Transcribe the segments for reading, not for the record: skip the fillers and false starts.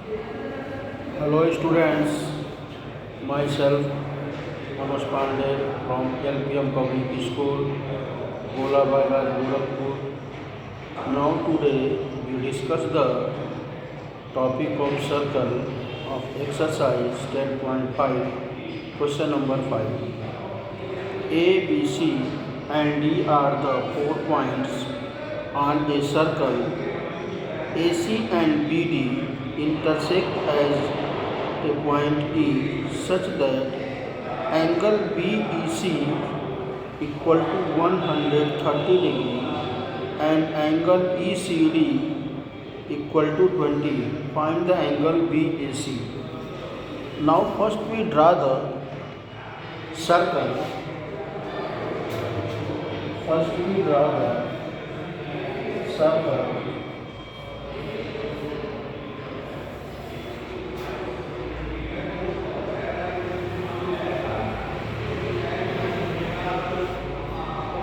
Hello students, myself Manoj Pandey from LPM Public School, Gola Bairaj, Gorakhpur. Now today we discuss the topic of circle of exercise 10.5, question number 5. A, B, C and D are the 4 points on a circle. AC and BD intersect as a point E such that angle BEC equal to 130 degree and angle ECD equal to 20. Find the angle BAC. Now first we draw the circle. First we draw the circle.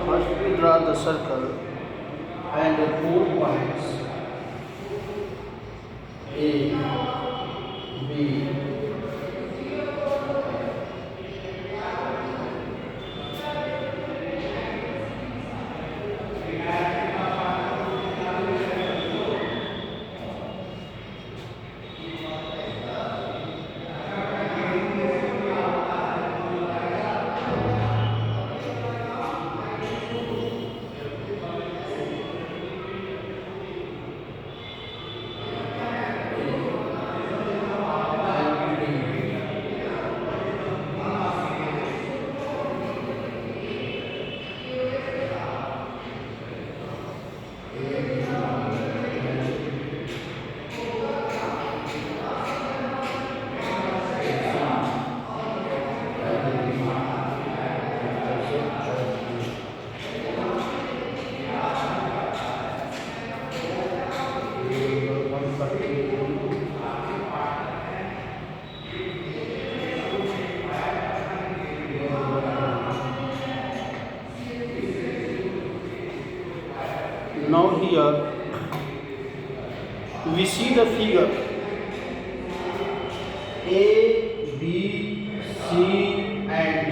First we draw the circle and the 4 points A, B, now here we see the figure A, B, C and D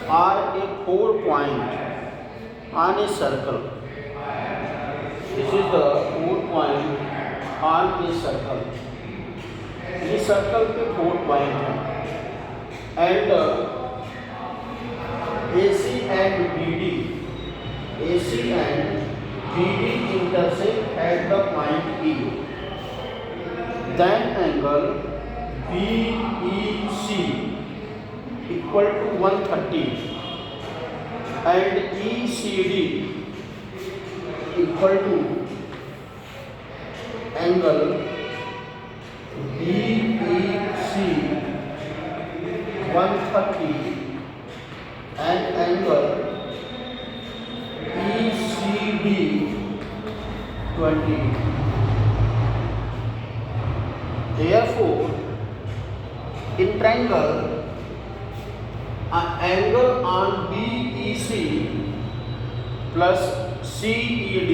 are a 4 point on a circle. This is the 4 point on a circle. इस circle पे 4 point हैं and AC and BD intersect at the point E. Then angle BEC equal to 130 and ECD equal to angle BEC 130 and angle ECD 20. Therefore, in triangle, an angle on BEC plus CED,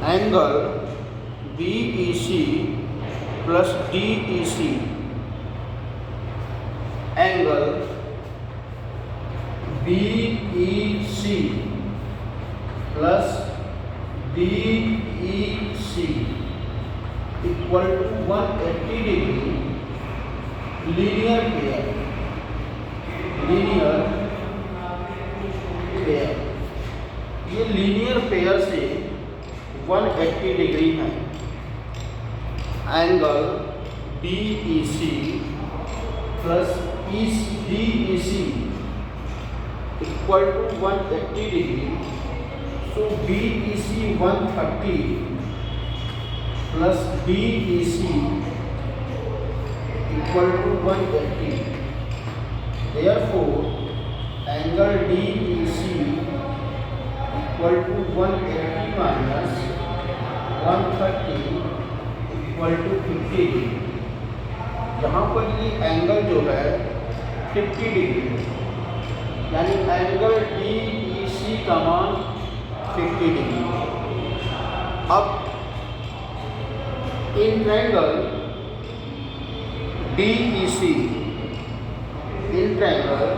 angle BEC plus DEC, angle BEC plus DEC equal to 180 degree linear pair. ये linear pair से 180 degree है. Angle BEC plus DEC equal to 180 degree. So BEC 130 plus DEC equal to 180. Therefore, angle DEC equal to 180 minus 130 equal to 50 degree. यहाँ पर ये angle जो है 50 degree है, यानी एंगल DEC का मान 50 डिग्री. अब in triangle DEC, in triangle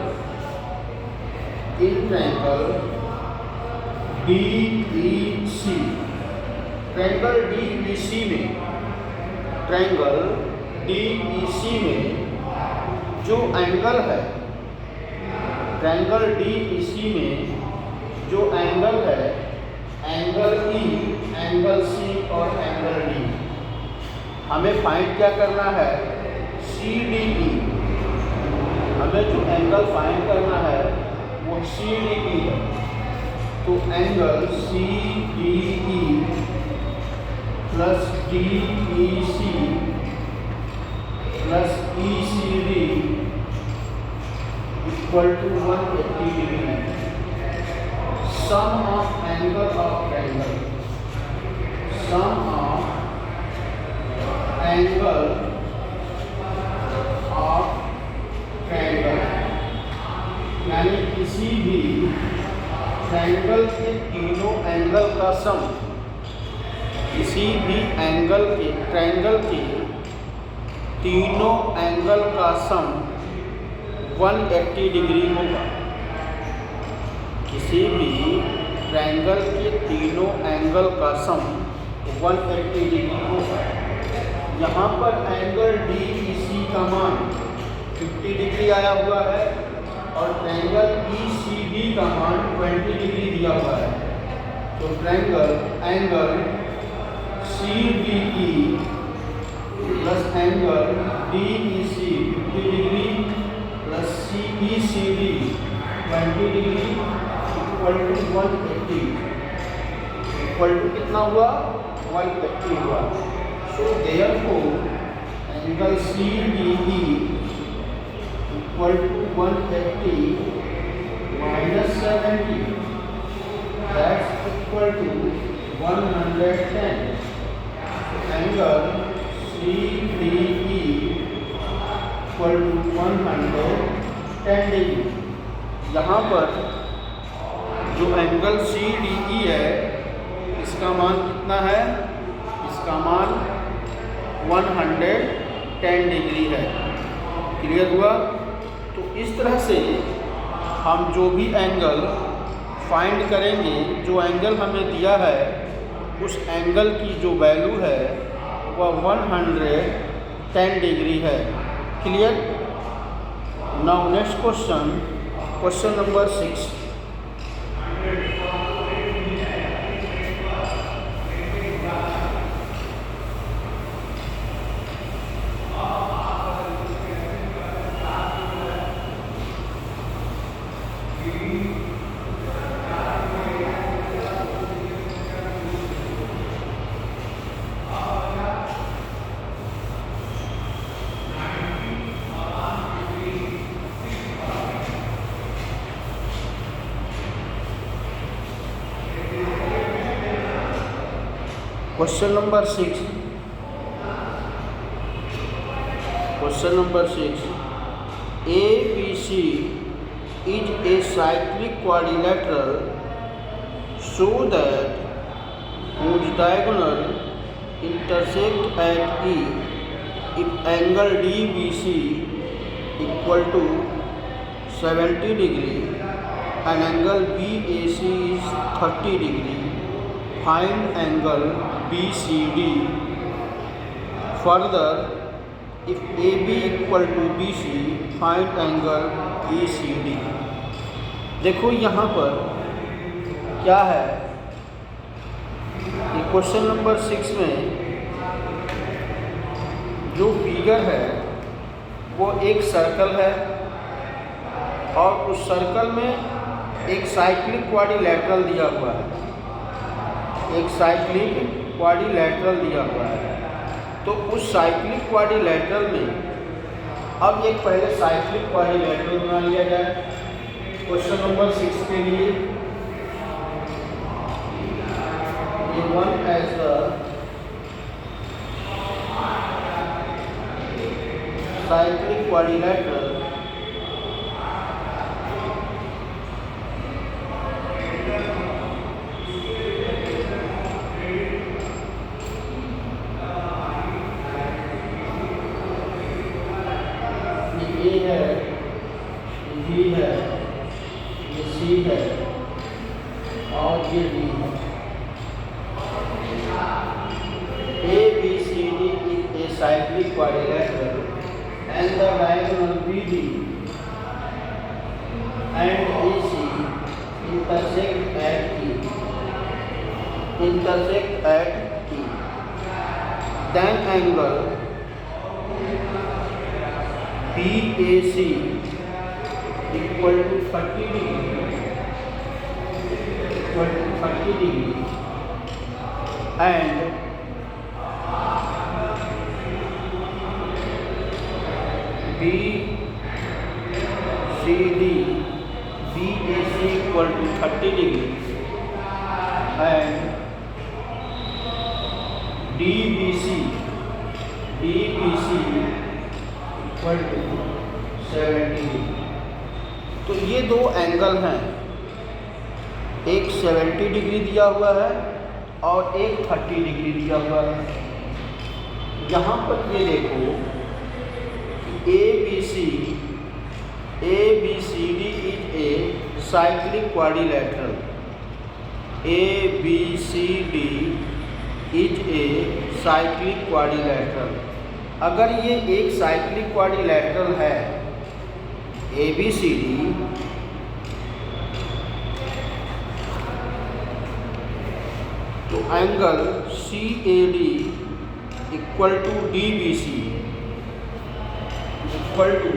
DEC, triangle DEC में जो एंगल है, ट्रायंगल DEC में जो एंगल है, एंगल E, एंगल C और एंगल D, हमें फाइंड क्या करना है? CDE। हमें जो एंगल फाइंड करना है वो CDE है। तो angle CDE plus DEC plus ECD equal to 180 degree. Sum of angle of triangle, sum of angle of triangle, यानी किसी भी ट्रायंगल के तीनों एंगल का सम, किसी भी एंगल के, ट्रायंगल के तीनों एंगल का सम 180 डिग्री होगा। किसी भी ट्रायंगल के तीनों एंगल का सम 180 डिग्री होगा। यहाँ पर एंगल DEC का मान 50 डिग्री आया हुआ है और ट्रायंगल ECD का मान 20 डिग्री दिया हुआ है। तो triangle angle CDE plus angle DEC 50 degree plus ECD 20 degree equal to 180, equal to कितना हुआ? 180 हुआ। So therefore angle CDE equal to 180 minus 70, that's equal to 110। Angle CDE equal to 110 degree. यहाँ पर जो एंगल CDE है इसका मान कितना है? इसका मान 110 डिग्री है। क्लियर हुआ? तो इस तरह से हम जो भी एंगल फाइंड करेंगे, जो एंगल हमें दिया है उस एंगल की जो वैल्यू है वह 110 डिग्री है। Clear? Now next question, question number 6। Question number 6. Question number 6. ABC is a cyclic quadrilateral so that whose diagonal intersect at E if angle DBC equal to 70 degree and angle BAC is 30 degree. Find angle BCD. Further, if AB equal to BC, find angle ECD. देखो यहाँ पर क्या है, ये question number 6 में जो figure है वो एक सर्कल है और उस सर्कल में एक साइक्लिक क्वाड्रिलैटरल दिया हुआ है, एक साइक्लिक क्वाड्रिलैटरल दिया हुआ है। तो उस साइक्लिक क्वाड्रिलैटरल में अब एक पहले साइक्लिक क्वाड्रिलैटरल बना लिया जाए क्वेश्चन नंबर 6 के लिए। ये one as the cyclic quadrilateral cyclic quadrilateral and the diagonal BD and AC intersect at E. Then angle BAC equal to 30 degree and BAC equal to 30 degree and DBC equal to 70 degree। तो ये दो angle हैं, एक 70 degree दिया हुआ है और एक 30 डिग्री दिया हुआ है। यहाँ पर ये देखो ABCD is a cyclic quadrilateral। ABCD is a cyclic quadrilateral। अगर ये एक साइक्लिक क्वाड्रिलैटरल है ABCD, तो angle CAD equal to DBC equal to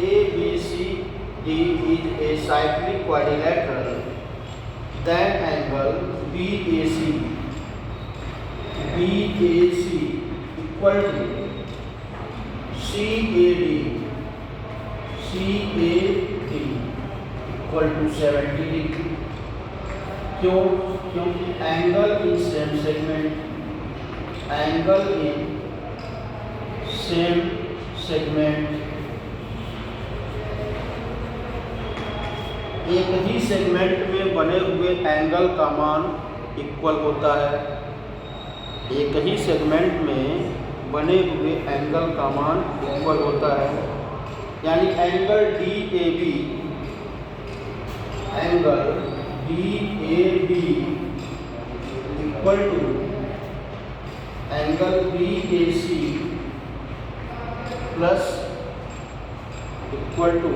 ABCD is a cyclic quadrilateral, then angle BAC equal to CAD equal to 70 degree। क्योंकि angle in same segment एक ही segment में बने हुए एंगल का मान इक्वल होता है। एक ही सेगमेंट में बने हुए एंगल का मान इक्वल होता है, यानी angle DAB equal to angle BAC plus equal to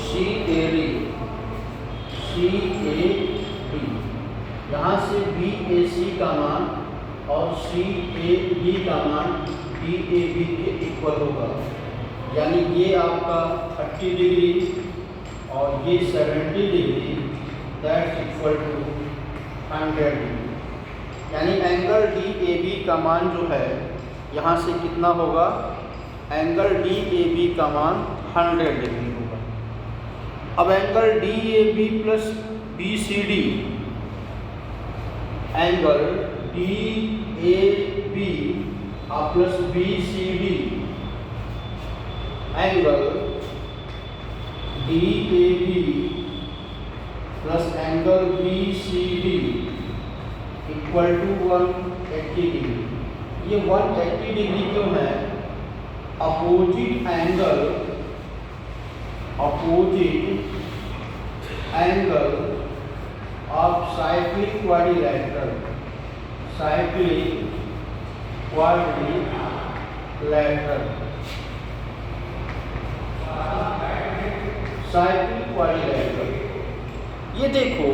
CAD। यहाँ से BAC का मान और CAD का मान DAB के इक्वल होगा, यानी ये आपका 30 डिग्री और ये 70 degree, that's equal to 100 degree. यानी एंगल DAB का मान जो है यहाँ से कितना होगा, एंगल DAB का मान 100 डिग्री होगा। अब angle DAB plus BCD, angle DAB plus BCD, angle DAB plus angle BCD equal to 180 degree. ये 180 डिग्री क्यों है? Opposite angle of cyclic quadrilateral ये देखो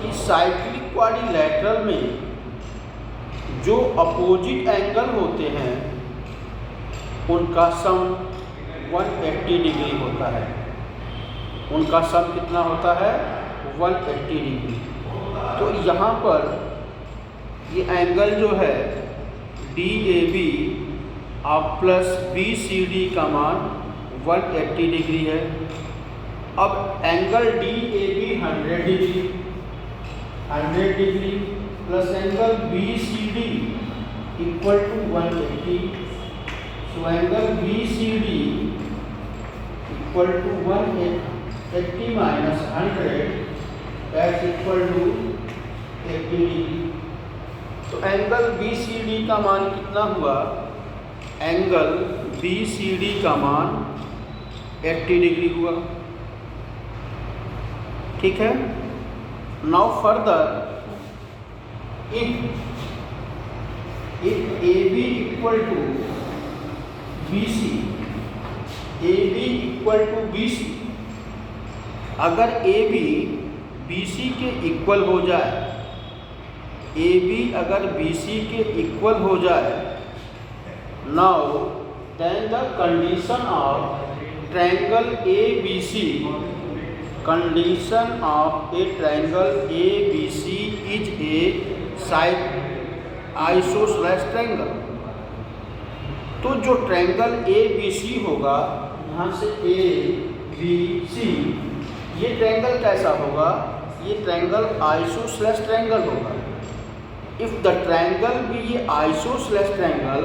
कि साइक्लिक क्वाड्रिलैटरल में जो अपोजिट एंगल होते हैं उनका सम 180 डिग्री होता है। उनका सम कितना होता है? 180 डिग्री। तो यहाँ पर ये एंगल जो है DAB प्लस BCD का मान 180 डिग्री है। अब angle DAB 100 degree plus angle BCD equal to 180। So angle BCD equal to 180 minus 100, that's equal to 80 degree. तो एंगल BCD का मान कितना हुआ? एंगल BCD का मान 80 डिग्री हुआ। ठीक है। Now further if AB equal to BC, AB equal to BC, अगर AB BC के इक्वल हो जाए, AB अगर BC के इक्वल हो जाए, now then the condition of triangle ABC, condition of a triangle ABC is a side isosceles triangle। तो जो ट्रायंगल ABC होगा, यहाँ से ABC, ये ट्रायंगल कैसा होगा? ये ट्रायंगल आइसोसेलेस ट्रायंगल होगा। If the triangle be a isosceles triangle,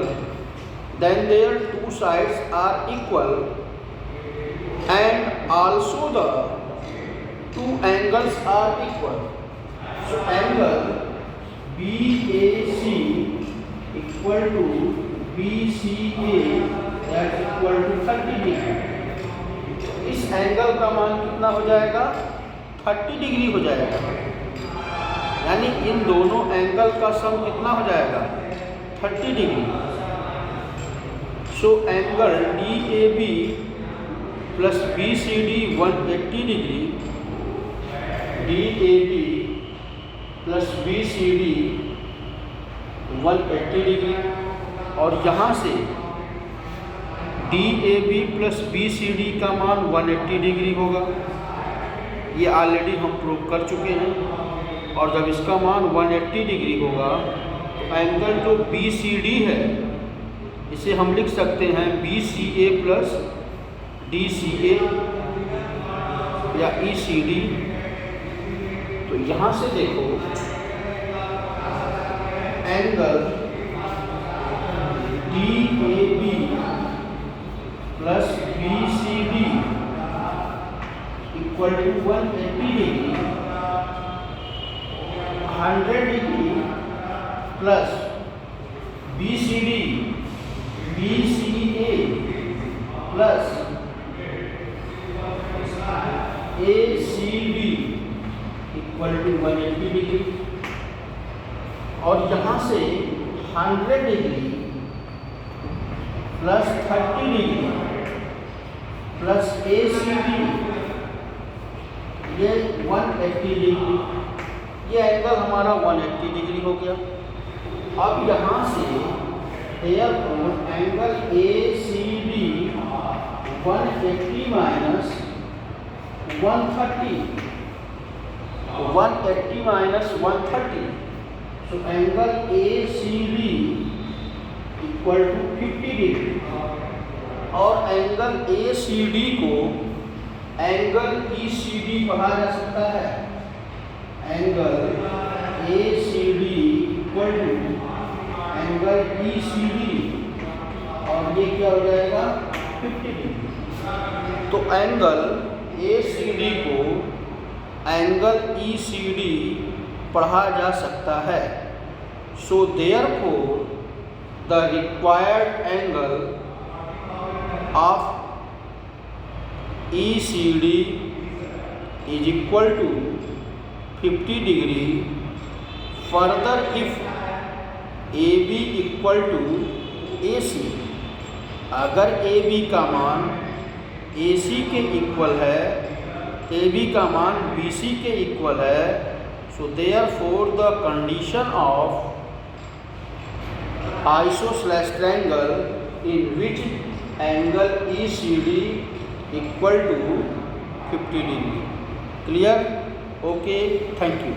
then their two sides are equal and also the two angles are equal। So angle BAC equal to BCA that equal to 30 degree. इस angle का मान कितना हो जाएगा? 30 degree हो जाएगा। यानी इन दोनों एंगल का सम कितना हो जाएगा? 30 degree. So angle DAB plus BCD 180 degree, DAB plus BCD 180 degree, और यहाँ से DAB प्लस BCD का मान 180 डिग्री होगा। ये ऑलरेडी हम प्रूव कर चुके हैं। और जब इसका मान 180 डिग्री होगा तो एंगल जो BCD है, इसे हम लिख सकते हैं BCA प्लस DCA या ECD। तो यहाँ से देखो angle DAB plus BCD equal to 180 degree, 100 degree plus BCD BCA plus ACD equal to 180 degree, और यहाँ से 100 degree plus 30 degree plus ACD, ये 180 डिग्री, ये एंगल हमारा 180 डिग्री हो गया। अब यहाँ से therefore angle ACD 180 minus 130, 180 minus 130, so angle ACD equal to 50 degree. और एंगल ACD को एंगल ECD पढ़ा जा सकता है। Angle ACD equal to angle ECD, और ये क्या हो जाएगा? 50 डिग्री। तो एंगल ACD को एंगल ECD पढ़ा जा सकता है। So therefore the required angle of ECD is equal to 50 degree। Further, if AB equal to AC, अगर AB का मान AC के इक्वल है, AB का मान BC के इक्वल है, so therefore the condition of isosceles triangle in which angle ECD equal to 50 degree। Clear? Okay, thank you।